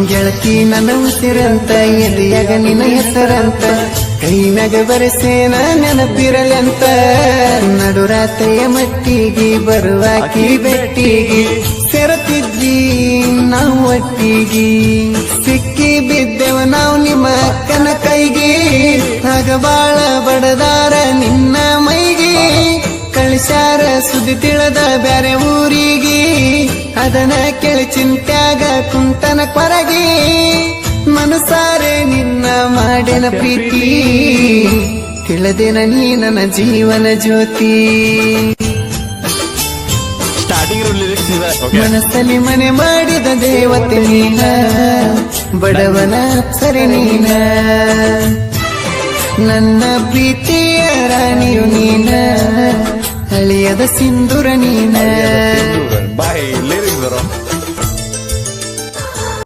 ಗೆಳತಿ ನನ್ನ ಉಸಿರಂತ ಎದೆಯಾಗ ನಿನ್ನ ಹೆಸರಂತ ಕೈ ಮ್ಯಾಗ ಬರೆಸೇನ ನೆನಪಿರಲಂತ ನಡುರಾತ್ರಿಯ ಮಟ್ಟಿಗೆ ಬರುವಾಕಿ ಬೆಟ್ಟಿಗೆ ಸೇರತಿದ್ವಿ ನಾವು ಒಟ್ಟಿಗೆ ಸಿಕ್ಕಿ ಬಿದ್ದೆವ ನಾವು ನಿಮ್ಮ ಅಕ್ಕನ ಕೈಗೆ ಆಗ ಬಾಳ ಬಡದಾರ ನಿನ್ನ ಮೈಗೆ ಕಳಿಸ್ಯಾರ ಸುದ್ದಿ ತಿಳಿದ ಬ್ಯಾರೆ ಊರಿಗೆ ಅದನ್ನ ಕೇಳಿ ಚಿಂತ್ಯಾಗ ಕುಂತನ ಕೊರಗಿ ಮನಸಾರೆ ನಿನ್ನ ಮಾಡಿನ ಪ್ರೀತಿ ತಿಳಿದೇನ ನೀ ನನ್ನ ಜೀವನ ಜ್ಯೋತಿ ಮನಸ್ಸಲ್ಲಿ ಮನೆ ಮಾಡಿದ ದೇವತೆ ನೀನ ಬಡವನ ಸರಿ ನೀನ ನನ್ನ ಪ್ರೀತಿಯ ರಾಣಿಯು ನೀನ ಅಳಿಯದ ಸಿಂಧೂರ ನೀನ Bye, ladies and gentlemen.